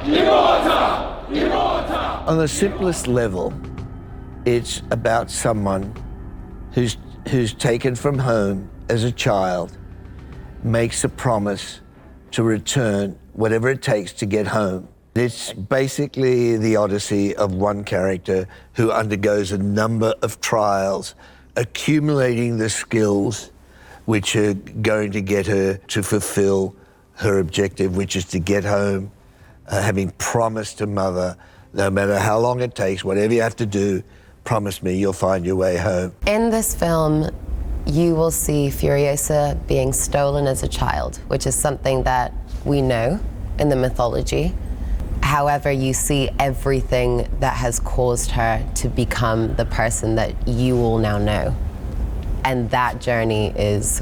On the simplest level, it's about someone who's taken from home as a child, makes a promise to return whatever it takes to get home. It's basically the odyssey of one character who undergoes a number of trials, accumulating the skills which are going to get her to fulfill her objective, which is to get home, having promised her mother, no matter how long it takes, whatever you have to do, promise me you'll find your way home. In this film, you will see Furiosa being stolen as a child, which is something that we know in the mythology. However, you see everything that has caused her to become the person that you all now know. And that journey is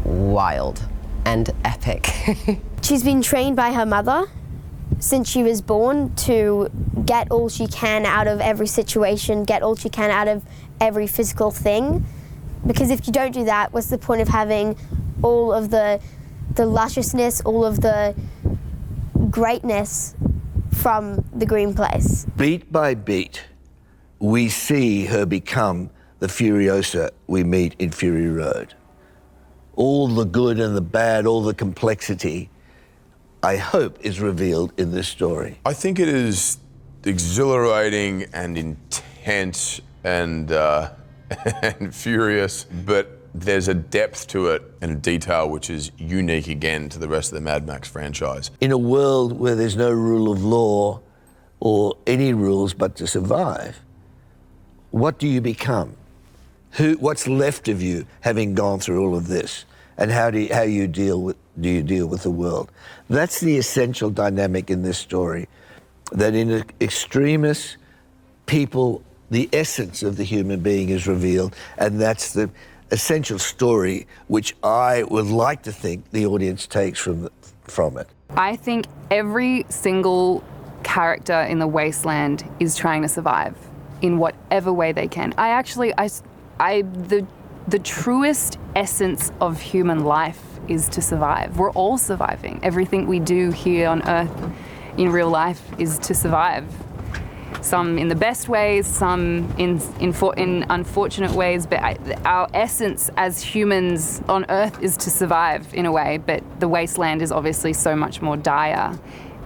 wild and epic. She's been trained by her mother since she was born to get all she can out of every situation, get all she can out of every physical thing. Because if you don't do that, what's the point of having all of the lusciousness, all of the greatness from the green place? Beat by beat, we see her become the Furiosa we meet in Fury Road. All the good and the bad, all the complexity, I hope, is revealed in this story. I think it is exhilarating and intense and furious, but there's a depth to it and a detail which is unique again to the rest of the Mad Max franchise. In a world where there's no rule of law or any rules but to survive, what do you become? What's left of you having gone through all of this? And how do you deal with the world? That's the essential dynamic in this story, that in extremis, people, the essence of the human being is revealed, and that's the essential story which I would like to think the audience takes from it. I think every single character in the Wasteland is trying to survive in whatever way they can. The truest essence of human life is to survive. We're all surviving. Everything we do here on Earth in real life is to survive. Some in the best ways, some in unfortunate ways, but our essence as humans on Earth is to survive in a way, but the Wasteland is obviously so much more dire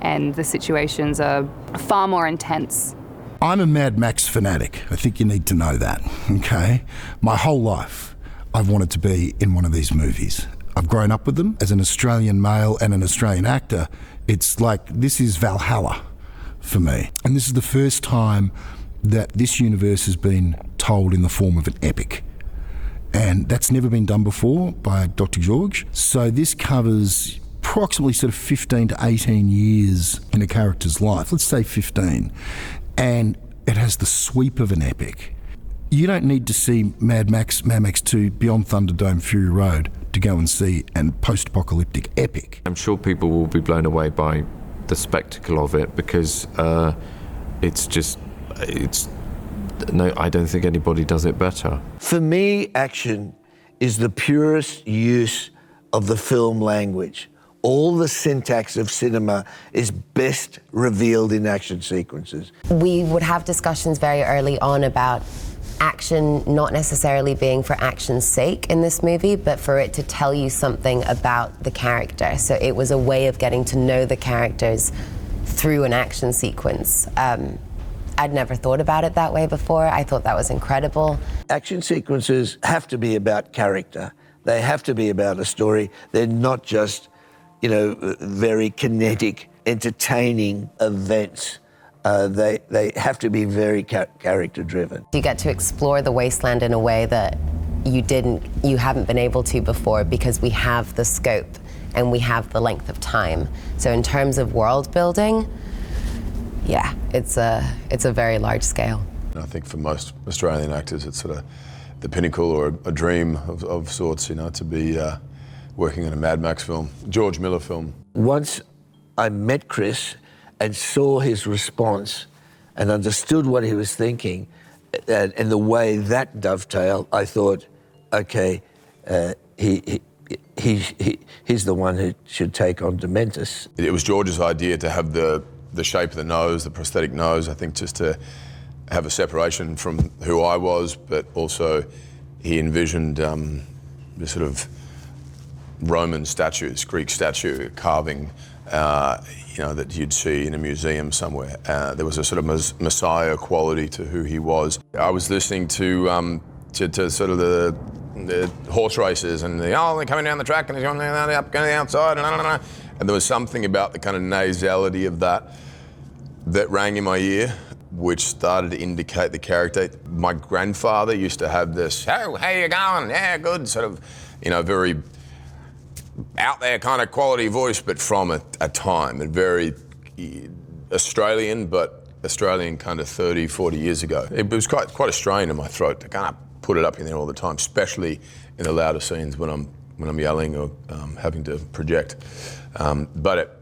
and the situations are far more intense. I'm a Mad Max fanatic. I think you need to know that, okay? My whole life, I've wanted to be in one of these movies. I've grown up with them as an Australian male and an Australian actor. It's like, this is Valhalla for me. And this is the first time that this universe has been told in the form of an epic. And that's never been done before by Dr. George. So this covers approximately sort of 15 to 18 years in a character's life. Let's say 15. And it has the sweep of an epic. You don't need to see Mad Max 2, Beyond Thunderdome, Fury Road to go and see a post-apocalyptic epic. I'm sure people will be blown away by the spectacle of it because I don't think anybody does it better. For me, action is the purest use of the film language. All the syntax of cinema is best revealed in action sequences. We would have discussions very early on about action not necessarily being for action's sake in this movie, but for it to tell you something about the character. So it was a way of getting to know the characters through an action sequence. I'd never thought about it that way before. I thought that was incredible. Action sequences have to be about character. They have to be about a story. They're not just, very kinetic, entertaining events. They have to be very character-driven. You get to explore the Wasteland in a way that you haven't been able to before because we have the scope and we have the length of time. So in terms of world building, yeah, it's a very large scale. I think for most Australian actors, it's sort of the pinnacle or a dream of sorts, to be working in a Mad Max film, George Miller film. Once I met Chris and saw his response and understood what he was thinking and the way that dovetailed, I thought, okay, he's the one who should take on Dementus. It was George's idea to have the the shape of the nose, the prosthetic nose, I think just to have a separation from who I was, but also he envisioned this sort of Roman statue, this Greek statue carving, that you'd see in a museum somewhere. There was a sort of messiah quality to who he was. I was listening to sort of the horse races and they're coming down the track and he's going up, going outside, and there was something about the kind of nasality of that rang in my ear, which started to indicate the character. My grandfather used to have this, "Oh, how you going? Yeah, good," sort of, very out there kind of quality voice, but from a time, and very Australian, but Australian kind of 30, 40 years ago. It was quite a strain in my throat to kind of put it up in there all the time, especially in the louder scenes when I'm yelling or having to project. But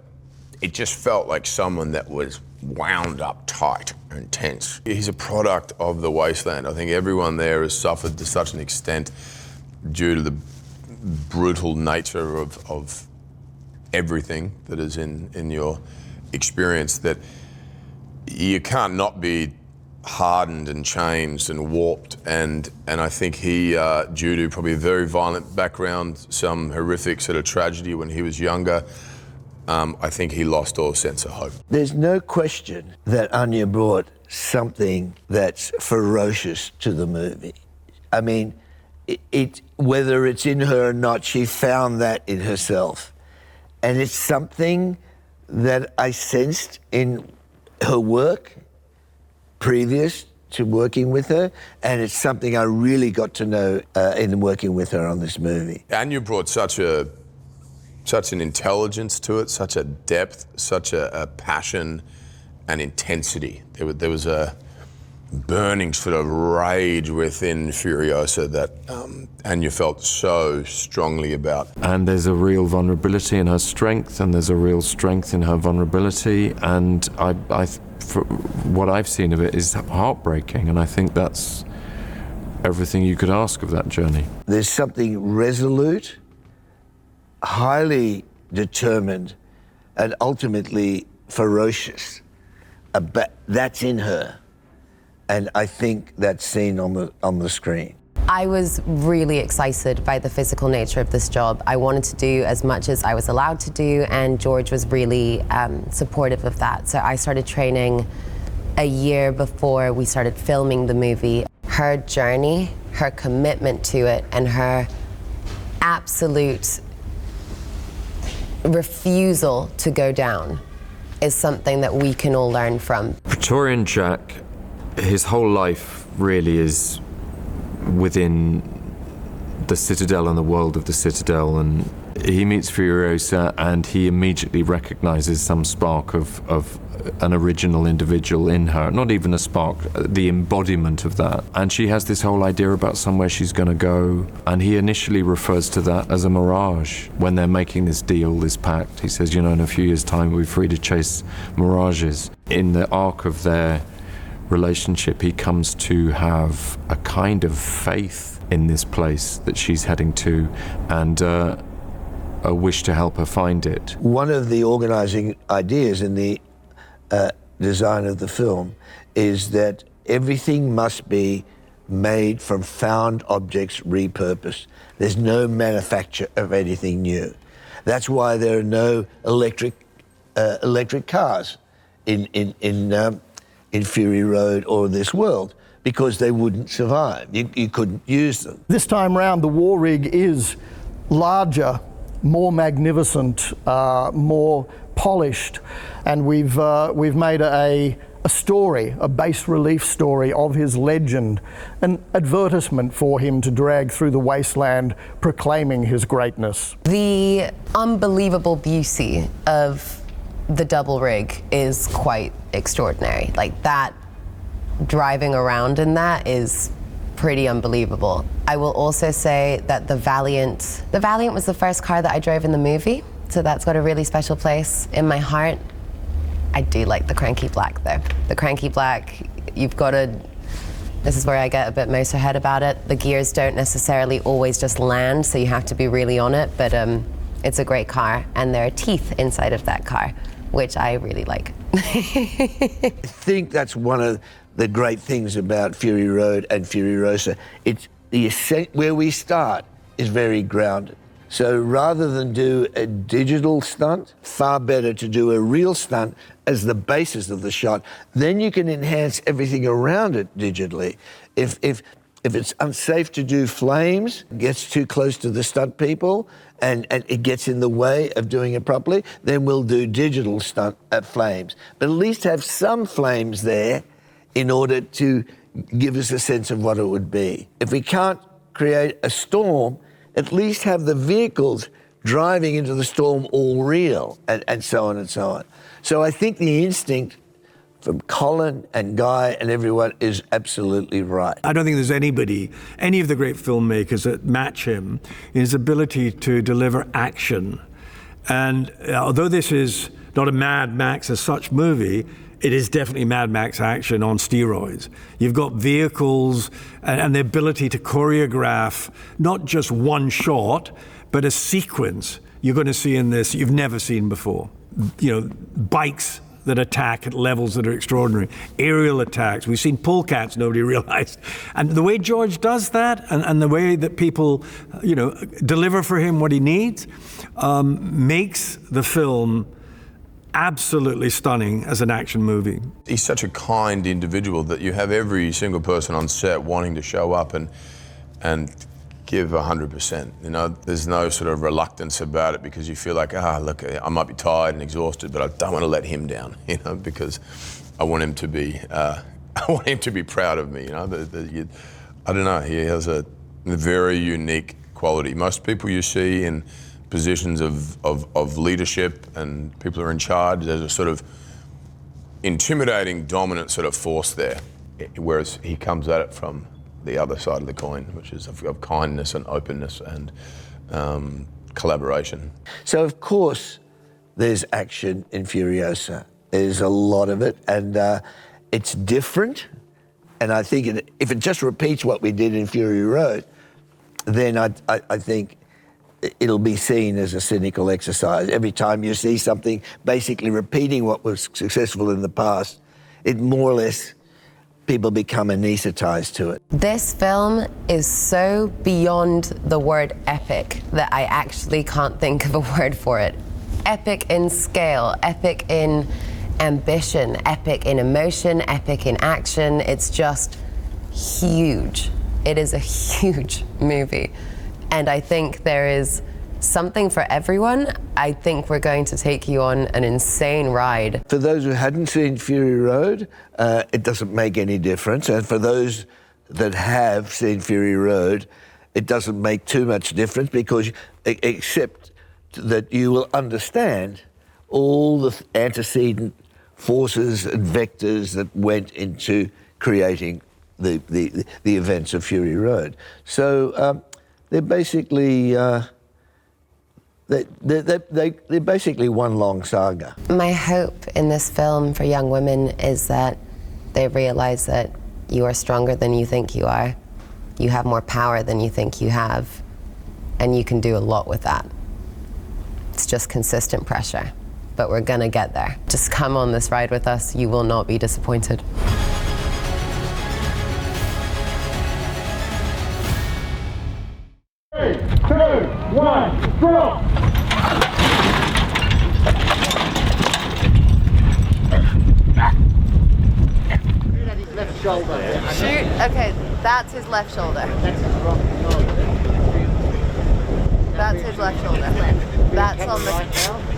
it just felt like someone that was wound up tight and tense. He's a product of the Wasteland. I think everyone there has suffered to such an extent due to the brutal nature of everything that is in your experience, that you can't not be hardened and changed and warped, and I think he, due to probably a very violent background, some horrific sort of tragedy when he was younger, I think he lost all sense of hope. There's no question that Anya brought something that's ferocious to the movie. I mean, whether it's in her or not, she found that in herself. And it's something that I sensed in her work previous to working with her, and it's something I really got to know in working with her on this movie. Anya brought such an intelligence to it, such a depth, such a passion and intensity. There was a burning sort of rage within Furiosa that Anya felt so strongly about. And there's a real vulnerability in her strength, and there's a real strength in her vulnerability, and for what I've seen of it is heartbreaking, and I think that's everything you could ask of that journey. There's something resolute, highly determined, and ultimately ferocious. That's in her. And I think that's seen on the screen. I was really excited by the physical nature of this job. I wanted to do as much as I was allowed to do, and George was really supportive of that. So I started training a year before we started filming the movie. Her journey, her commitment to it, and her absolute refusal to go down is something that we can all learn from. Praetorian Jack, his whole life really is within the Citadel and the world of the Citadel, and he meets Furiosa and he immediately recognizes some spark of an original individual in her. Not even a spark, the embodiment of that. And she has this whole idea about somewhere she's going to go, and he initially refers to that as a mirage. When they're making this deal, this pact, he says, in a few years' time we'll be free to chase mirages. In the arc of their relationship, he comes to have a kind of faith in this place that she's heading to, and a wish to help her find it. One of the organizing ideas in the design of the film is that everything must be made from found objects repurposed. There's no manufacture of anything new. That's why there are no electric cars in Fury Road or this world, because they wouldn't survive. You couldn't use them. This time round, the war rig is larger, more magnificent, more polished, and we've made a story, a bas relief story of his legend, an advertisement for him to drag through the wasteland, proclaiming his greatness. The unbelievable beauty of the double rig is quite extraordinary. Like, that, driving around in that is pretty unbelievable. I will also say that the Valiant was the first car that I drove in the movie, so that's got a really special place in my heart. I do like the Cranky Black though. The Cranky Black, this is where I get a bit motorhead about it. The gears don't necessarily always just land, so you have to be really on it, but it's a great car, and there are teeth inside of that car. which I really like. I think that's one of the great things about Fury Road and Furiosa. It's where we start is very grounded. So rather than do a digital stunt, far better to do a real stunt as the basis of the shot. Then you can enhance everything around it digitally. If it's unsafe to do flames, gets too close to the stunt people, and it gets in the way of doing it properly, then we'll do digital stunt flames. But at least have some flames there in order to give us a sense of what it would be. If we can't create a storm, at least have the vehicles driving into the storm all real, and so on and so on. So I think the instinct from Colin and Guy and everyone is absolutely right. I don't think there's anybody, any of the great filmmakers that match him in his ability to deliver action. And although this is not a Mad Max as such movie, it is definitely Mad Max action on steroids. You've got vehicles and the ability to choreograph not just one shot, but a sequence you're going to see in this you've never seen before. You know, bikes that attack at levels that are extraordinary, aerial attacks. We've seen polecats nobody realized. And the way George does that and the way that people, you know, deliver for him what he needs makes the film absolutely stunning as an action movie. He's such a kind individual that you have every single person on set wanting to show up and give 100%. You know, there's no sort of reluctance about it because you feel like, look, I might be tired and exhausted, but I don't want to let him down, you know, because I want him to be, proud of me, you know. I don't know, he has a very unique quality. Most people you see in positions of leadership and people who are in charge, there's a sort of intimidating, dominant sort of force there, whereas he comes at it from the other side of the coin, which is of kindness and openness and collaboration. So of course there's action in Furiosa. There's a lot of it, and it's different. And I think if it just repeats what we did in Fury Road, then I think it'll be seen as a cynical exercise. Every time you see something basically repeating what was successful in the past, it more or less, people become anesthetized to it. This film is so beyond the word epic that I actually can't think of a word for it. Epic in scale, epic in ambition, epic in emotion, epic in action. It's just huge. It is a huge movie. And I think there is something for everyone. I think we're going to take you on an insane ride. For those who hadn't seen Fury Road, it doesn't make any difference. And for those that have seen Fury Road, it doesn't make too much difference because, except that you will understand all the antecedent forces and vectors that went into creating the events of Fury Road. So they're basically they're basically one long saga. My hope in this film for young women is that they realize that you are stronger than you think you are. You have more power than you think you have, and you can do a lot with that. It's just consistent pressure, but we're gonna get there. Just come on this ride with us. You will not be disappointed. 3, 2, 1, go! Left shoulder. Shoot. Okay, that's his left shoulder. That's his left shoulder. That's on the.